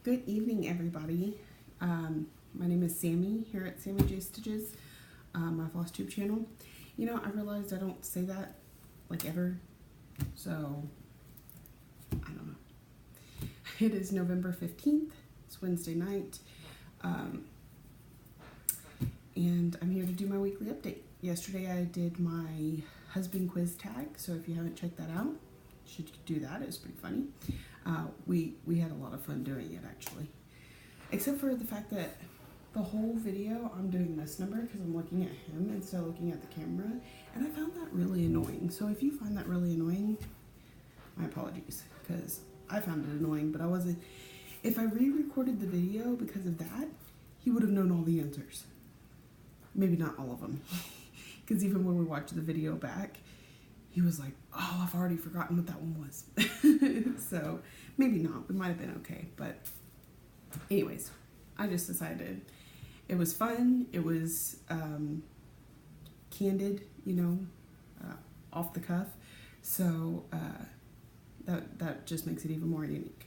Good evening, everybody. My name is Sammy here at Sammy J Stitches, my Flosstube channel. You know, I realized I don't say that like ever, so I don't know. It is November 15th. It's Wednesday night, and I'm here to do my weekly update. Yesterday I did my husband quiz tag, so if you haven't checked that out, you should do that. It was pretty funny. We had a lot of fun doing it, actually. Except for the fact that the whole video I'm doing this number because I'm looking at him instead of looking at the camera, and I found that really annoying. So if you find that really annoying, my apologies, because I found it annoying, but I wasn't. If I re-recorded the video because of that, he would have known all the answers. Maybe not all of them, because even when we watched the video back, he was like, oh, I've already forgotten what that one was. So maybe not. We might have been okay. But anyways, I just decided it was fun. It was candid, you know, off the cuff. So that just makes it even more unique.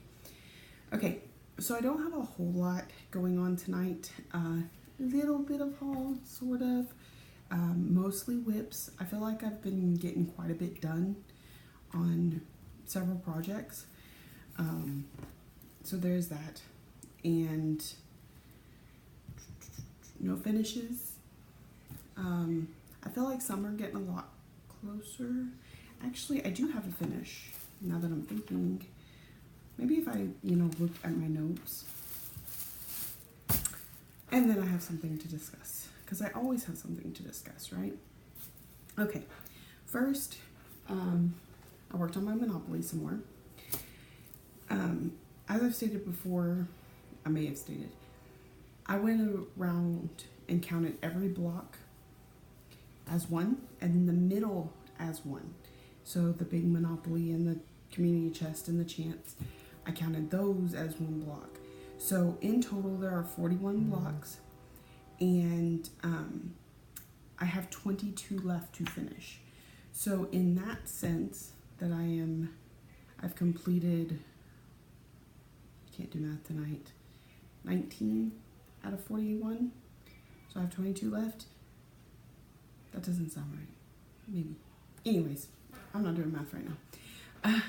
Okay, so I don't have a whole lot going on tonight. Little bit of haul, sort of. Mostly whips. I feel like I've been getting quite a bit done on several projects. So there's that. And no finishes. I feel like some are getting a lot closer. Actually, I do have a finish now that I'm thinking. Maybe if I, look at my notes. And then I have something to discuss. Because I always have something to discuss, right? Okay, first, I worked on my Monopoly some more. As I've stated before, I may have stated, I went around and counted every block as one, and the middle as one. So the big Monopoly and the community chest and the chance, I counted those as one block. So in total, there are 41 blocks. And I have 22 left to finish. So in that sense that I've completed, I can't do math tonight, 19 out of 41. So I have 22 left. That doesn't sound right. Maybe. Anyways, I'm not doing math right now.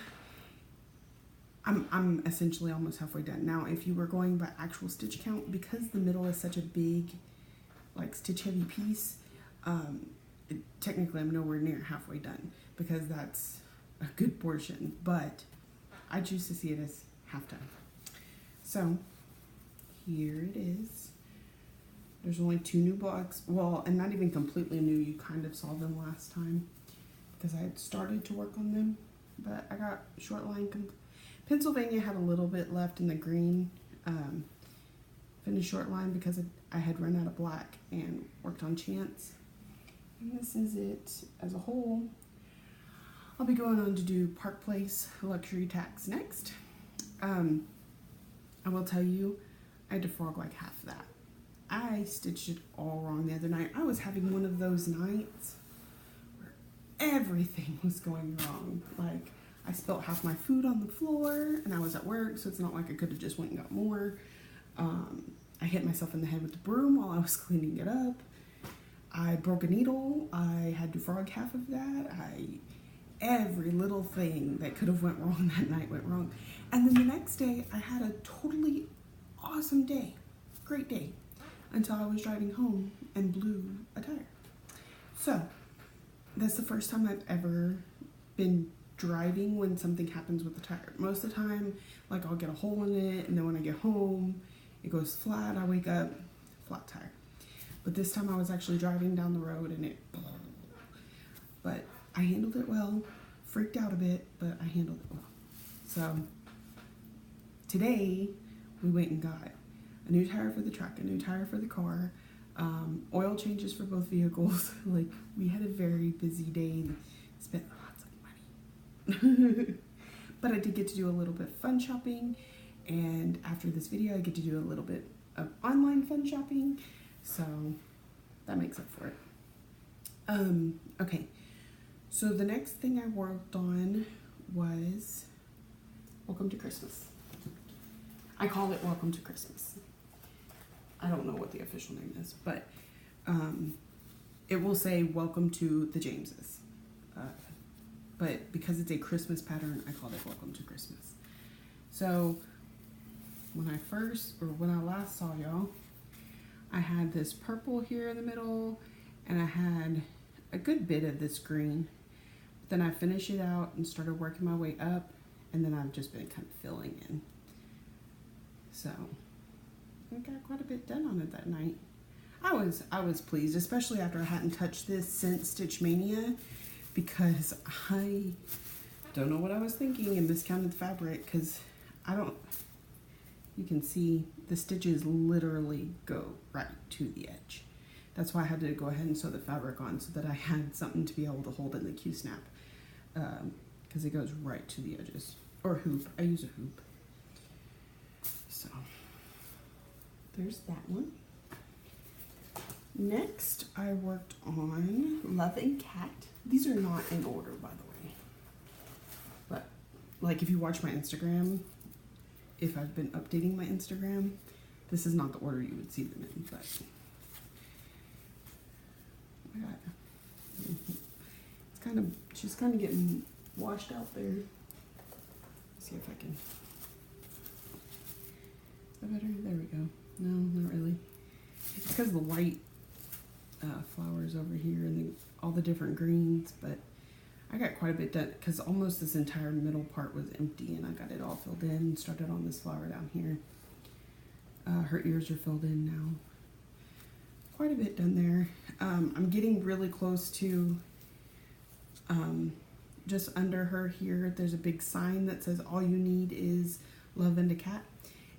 I'm essentially almost halfway done. Now, if you were going by actual stitch count, because the middle is such a big, like, stitch heavy piece, technically I'm nowhere near halfway done because that's a good portion, but I choose to see it as half done. So here it is. There's only 2 new blocks, well, and not even completely new. You kind of saw them last time because I had started to work on them, but I got short line Pennsylvania had a little bit left in the green, finished short line because I had run out of black and worked on chance. And this is it as a whole. I'll be going on to do Park Place luxury tax next. I will tell you, I had to frog like half that. I stitched it all wrong the other night. I was having one of those nights where everything was going wrong. Like, I spilled half my food on the floor, and I was at work, so it's not like I could have just went and got more. I hit myself in the head with the broom while I was cleaning it up. I broke a needle. I had to frog half of that. Every little thing that could have went wrong that night went wrong. And then the next day, I had a totally awesome day. Great day. Until I was driving home and blew a tire. So, that's the first time I've ever been driving when something happens with the tire. Most of the time, like, I'll get a hole in it, and then when I get home, it goes flat. I wake up, flat tire. But this time I was actually driving down the road and it, but I handled it well. Freaked out a bit, but I handled it well. So today we went and got a new tire for the truck, a new tire for the car, oil changes for both vehicles. Like, we had a very busy day and spent lots of money. But I did get to do a little bit of fun shopping, and after this video I get to do a little bit of online fun shopping, so that makes up for it. Okay, so the next thing I worked on was Welcome to Christmas. I call it Welcome to Christmas. I don't know what the official name is, but it will say Welcome to the Jameses. But because it's a Christmas pattern, I called it Welcome to Christmas. So when I last saw y'all, I had this purple here in the middle, and I had a good bit of this green. Then I finished it out and started working my way up, and then I've just been kind of filling in. So I got quite a bit done on it that night. I was pleased, especially after I hadn't touched this since Stitch Mania, because I don't know what I was thinking and miscounted the fabric, because you can see the stitches literally go right to the edge. That's why I had to go ahead and sew the fabric on, so that I had something to be able to hold in the Q-snap, because it goes right to the edges. Or hoop. I use a hoop. So there's that one. Next, I worked on Love and Cat. These are not in order, by the way. But like, if you watch my Instagram, if I've been updating my Instagram, this is not the order you would see them in, but oh my God. She's kind of getting washed out there. Let's see if I can. Is that better? There we go. No, not really. It's because of the white flowers over here and all the different greens, but I got quite a bit done because almost this entire middle part was empty, and I got it all filled in and started on this flower down here. Her ears are filled in now. Quite a bit done there. I'm getting really close to just under her here. There's a big sign that says all you need is love and a cat,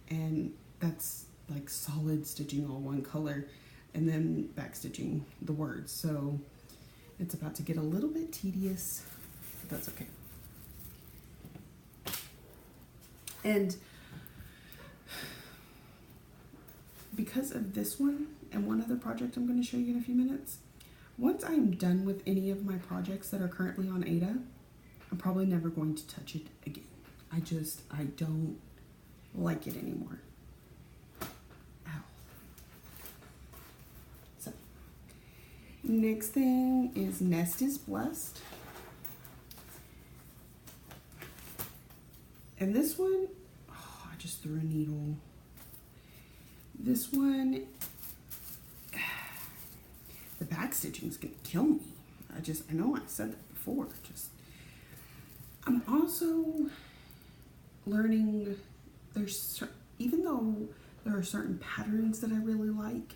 and that's like solid stitching all one color, and then back stitching the words. So it's about to get a little bit tedious, but that's okay. And because of this one and one other project I'm going to show you in a few minutes, once I'm done with any of my projects that are currently on Ada, I'm probably never going to touch it again. I don't like it anymore. Ow. So, next thing is Nest is Blessed. And this one, oh, I just threw a needle. This one, the back stitching is gonna kill me. I know I said that before. I'm also learning. Even though there are certain patterns that I really like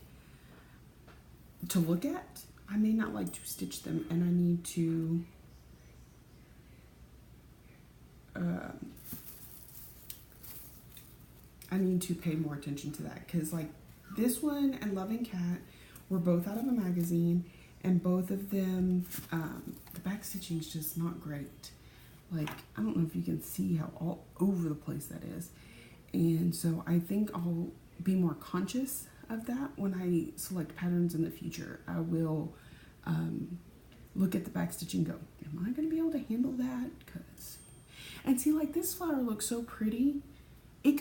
to look at, I may not like to stitch them, and I need to pay more attention to that, because like this one and Loving Cat were both out of a magazine, and both of them, the back stitching is just not great. Like, I don't know if you can see how all over the place that is. And so I think I'll be more conscious of that when I select patterns in the future. I will look at the back stitching and go, am I going to be able to handle that? And see, like, this flower looks so pretty. We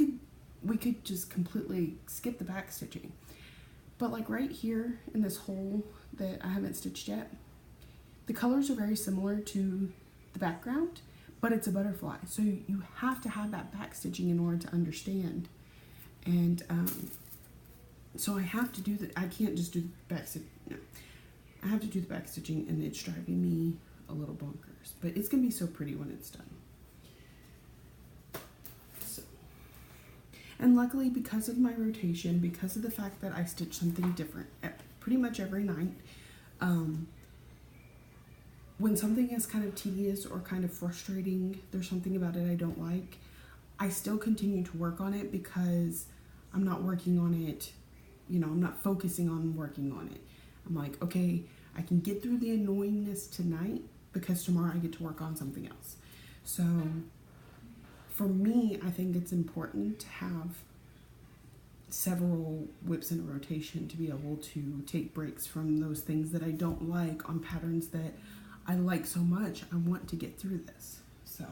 could just completely skip the back stitching. But like right here in this hole that I haven't stitched yet, the colors are very similar to the background, but it's a butterfly. So you have to have that back stitching in order to understand. And so I have to do that. I can't just do the back stitching. No. I have to do the back stitching, and it's driving me a little bonkers. But it's going to be so pretty when it's done. And luckily, because of my rotation, because of the fact that I stitch something different pretty much every night, when something is kind of tedious or kind of frustrating, there's something about it I don't like, I still continue to work on it, because I'm not working on it, I'm not focusing on working on it. I'm like, okay, I can get through the annoyingness tonight, because tomorrow I get to work on something else. So for me, I think it's important to have several whips in a rotation to be able to take breaks from those things that I don't like on patterns that I like so much. I want to get through this. So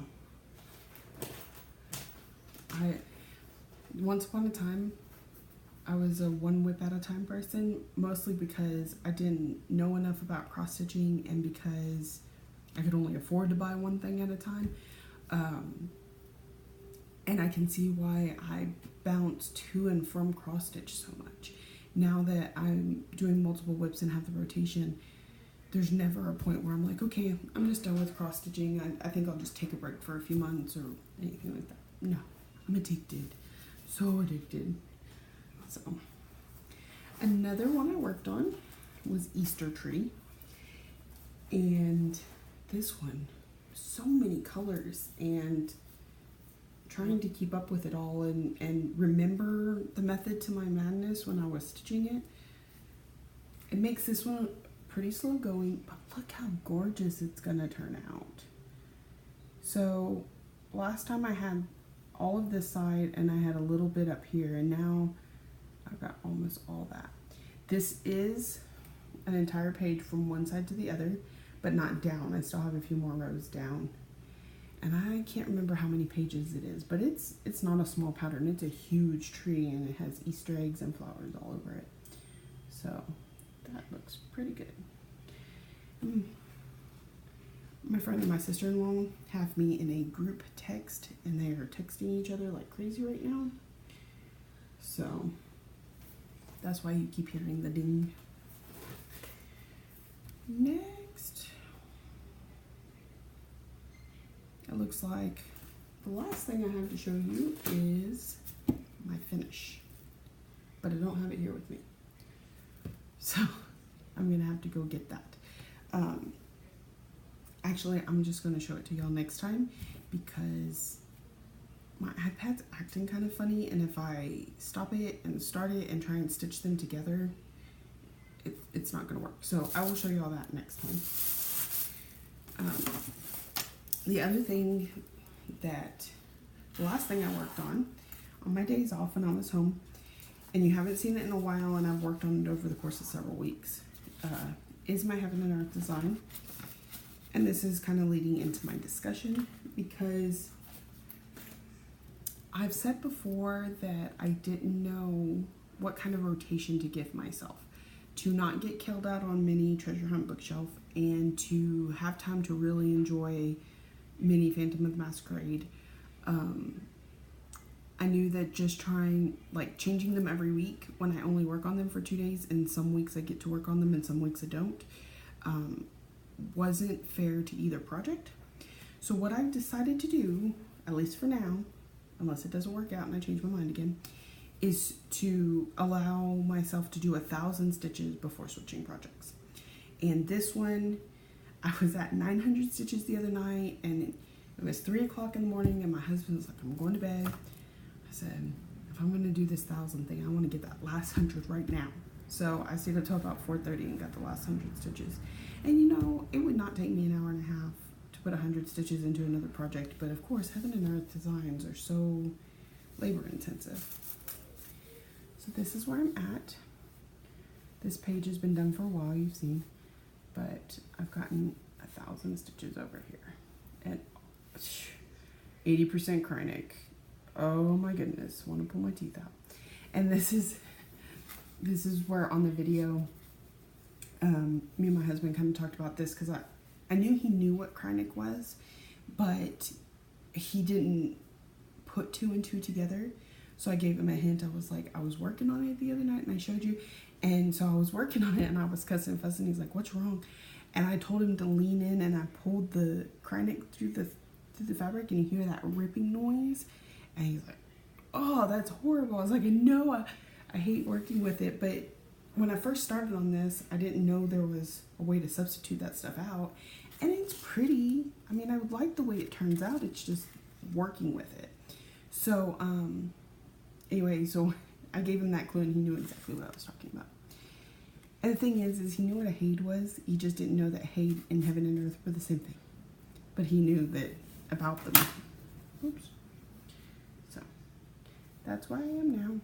Once upon a time, I was a one whip at a time person, mostly because I didn't know enough about cross stitching and because I could only afford to buy one thing at a time. And I can see why I bounce to and from cross stitch so much. Now that I'm doing multiple whips and have the rotation, there's never a point where I'm like, okay, I'm just done with cross stitching. I think I'll just take a break for a few months or anything like that. No, I'm addicted. So addicted. So, another one I worked on was Easter tree. And this one, so many colors, and trying to keep up with it all and remember the method to my madness when I was stitching it. It makes this one pretty slow going, but look how gorgeous it's gonna turn out. So last time I had all of this side and I had a little bit up here, and now I've got almost all that. This is an entire page from one side to the other, but not down. I still have a few more rows down. And I can't remember how many pages it is, but it's not a small pattern. It's a huge tree, and it has Easter eggs and flowers all over it. So that looks pretty good. My friend and my sister-in-law have me in a group text, and they are texting each other like crazy right now. So that's why you keep hearing the ding. Next, it looks like the last thing I have to show you is my finish, but I don't have it here with me, so I'm gonna have to go get that. Actually, I'm just gonna show it to y'all next time because my iPad's acting kind of funny, and if I stop it and start it and try and stitch them together, it's not gonna work. So I will show you all that next time. The other thing the last thing I worked on my days off when I was home, and you haven't seen it in a while, and I've worked on it over the course of several weeks, is my Heaven and Earth design. And this is kind of leading into my discussion because I've said before that I didn't know what kind of rotation to give myself to not get killed out on mini Treasure Hunt bookshelf and to have time to really enjoy mini Phantom of the Masquerade. I knew that just changing them every week when I only work on them for 2 days, and some weeks I get to work on them and some weeks I don't, wasn't fair to either project. So what I've decided to do, at least for now, unless it doesn't work out and I change my mind again, is to allow myself to do 1,000 stitches before switching projects. And this one, I was at 900 stitches the other night, and it was 3 o'clock in the morning, and my husband was like, I'm going to bed. I said, if I'm going to do this 1,000 thing, I want to get that last 100 right now. So I stayed until about 4:30 and got the last 100 stitches. And you know, it would not take me an hour and a half to put 100 stitches into another project, but of course, Heaven and Earth designs are so labor intensive. So this is where I'm at. This page has been done for a while, you've seen, but I've gotten 1,000 stitches over here. And 80% Kreinik. Oh my goodness, want to pull my teeth out. And this is where on the video, me and my husband kind of talked about this because I knew he knew what Kreinik was, but he didn't put 2 and 2 together. So I gave him a hint. I was like, I was working on it the other night and I showed you. And so I was working on it and I was cussing and fussing. He's like, what's wrong? And I told him to lean in, and I pulled the Kreinik through the fabric, and you hear that ripping noise. And he's like, oh, that's horrible. I was like, no, I hate working with it. But when I first started on this, I didn't know there was a way to substitute that stuff out. And it's pretty. I mean, I would like the way it turns out. It's just working with it. So, anyway, so I gave him that clue, and he knew exactly what I was talking about. And the thing is he knew what a Haid was. He just didn't know that Haid and Heaven and Earth were the same thing. But he knew that about them. Oops. So, that's where I am now.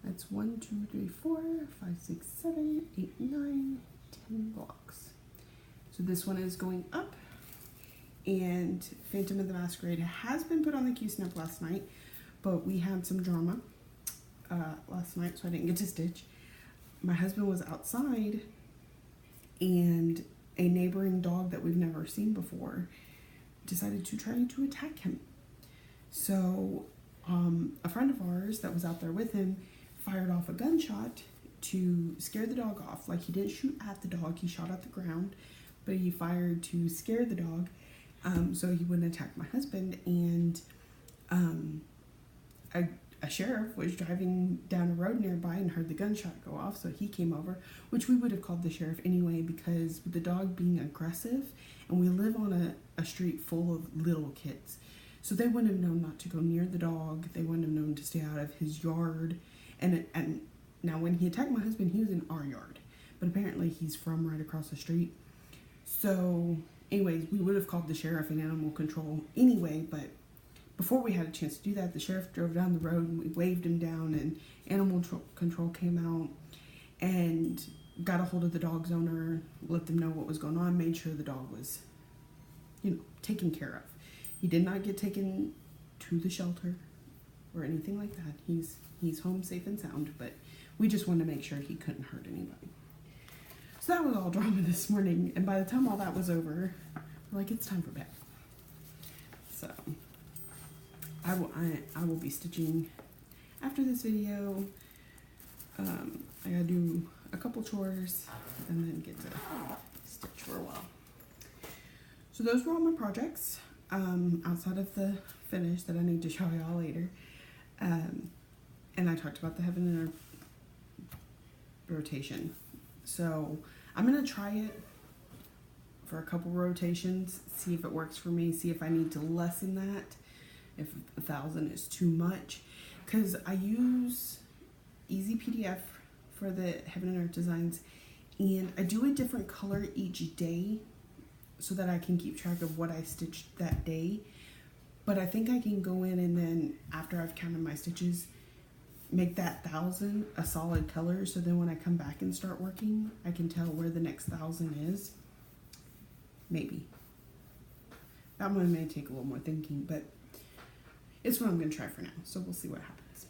That's 1, 2, 3, 4, 5, 6, 7, 8, 9, 10 blocks. So this one is going up. And Phantom of the Masquerade has been put on the Q-Snap last night. but we had some drama last night, so I didn't get to stitch. My husband was outside, and a neighboring dog that we've never seen before decided to try to attack him. So a friend of ours that was out there with him fired off a gunshot to scare the dog off. Like, he didn't shoot at the dog, he shot at the ground, but he fired to scare the dog so he wouldn't attack my husband. And a sheriff was driving down a road nearby and heard the gunshot go off, so he came over, which we would have called the sheriff anyway, because with the dog being aggressive, and we live on a street full of little kids, so they wouldn't have known not to go near the dog, they wouldn't have known to stay out of his yard. And now when he attacked my husband, he was in our yard, but apparently he's from right across the street. So anyways, we would have called the sheriff and animal control anyway, but before we had a chance to do that, the sheriff drove down the road and we waved him down, and animal control came out and got a hold of the dog's owner, let them know what was going on, made sure the dog was, taken care of. He did not get taken to the shelter or anything like that. He's home safe and sound, but we just wanted to make sure he couldn't hurt anybody. So that was all drama this morning, and by the time all that was over, we're like, it's time for bed. So I will be stitching after this video. I gotta do a couple chores and then get to stitch for a while. So those were all my projects, outside of the finish that I need to show y'all later. And I talked about the Heaven and Earth rotation. So I'm gonna try it for a couple rotations, see if it works for me, see if I need to lessen that, if 1,000 is too much, because I use Easy PDF for the Heaven and Earth designs, and I do a different color each day so that I can keep track of what I stitched that day. But I think I can go in and then, after I've counted my stitches, make that 1,000 a solid color, so then when I come back and start working, I can tell where the next 1,000 is. Maybe. That one may take a little more thinking, but it's what I'm going to try for now, so we'll see what happens.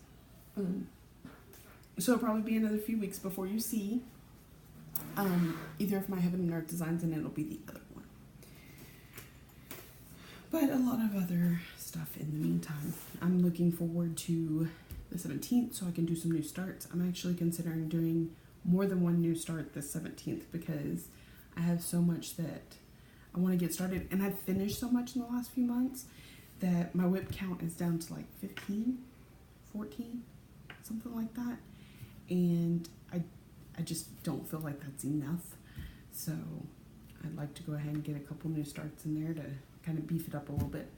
So it'll probably be another few weeks before you see either of my Heaven and Earth designs, and it'll be the other one. But a lot of other stuff in the meantime. I'm looking forward to the 17th so I can do some new starts. I'm actually considering doing more than one new start this 17th because I have so much that I want to get started, and I've finished so much in the last few months that my whip count is down to like 15, 14, something like that, and I just don't feel like that's enough. So I'd like to go ahead and get a couple new starts in there to kind of beef it up a little bit.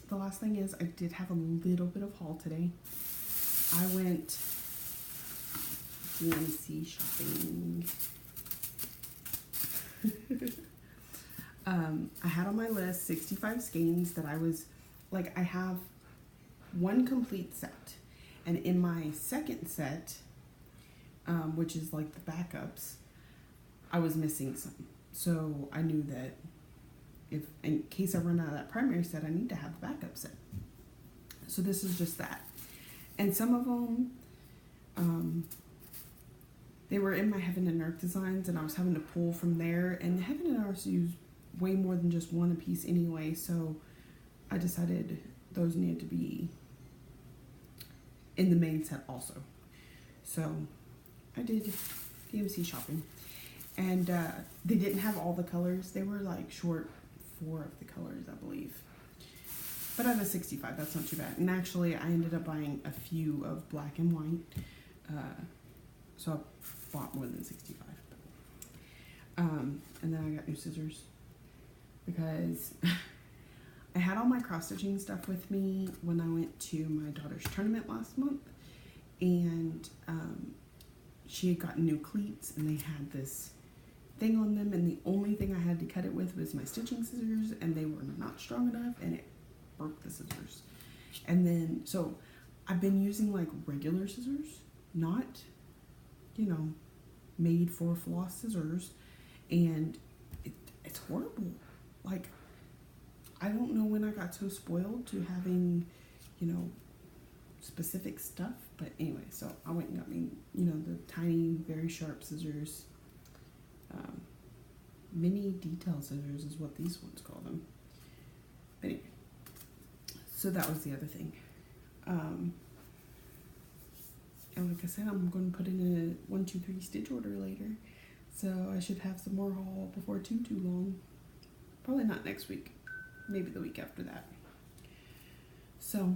The last thing is I did have a little bit of haul today. I went DMC shopping. I had on my list 65 skeins that I was like, I have one complete set, and in my second set, which is like the backups, I was missing some. So I knew that if in case I run out of that primary set, I need to have the backup set. So this is just that. And some of them, they were in my Heaven and Earth designs, and I was having to pull from there, and Heaven and Earth use way more than just one a piece anyway, so I decided those needed to be in the main set also. So I did DMC shopping, and they didn't have all the colors. They were like short 4 of the colors, I believe. But out of 65, that's not too bad. And actually, I ended up buying a few of black and white, so I bought more than 65. And then I got new scissors because I had all my cross-stitching stuff with me when I went to my daughter's tournament last month, and she had gotten new cleats, and they had this thing on them, and the only thing I had to cut it with was my stitching scissors, and they were not strong enough, and it broke the scissors. And then, so I've been using like regular scissors, not, made for floss scissors, and it's horrible. Like, I don't know when I got so spoiled to having, you know, specific stuff. But anyway, so I went and got me, you know, the tiny, very sharp scissors. Mini detail scissors is what these ones call them. But anyway, so that was the other thing. And like I said, I'm going to put in a 1, 2, 3 stitch order later. So I should have some more haul before too long. Probably not next week. Maybe the week after that. So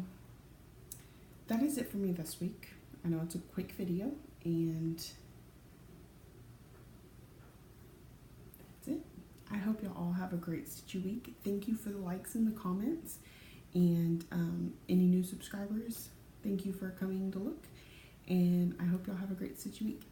that is it for me this week. I know it's a quick video, and that's it. I hope y'all all have a great stitchy week. Thank you for the likes and the comments, and any new subscribers, thank you for coming to look, and I hope y'all have a great stitchy week.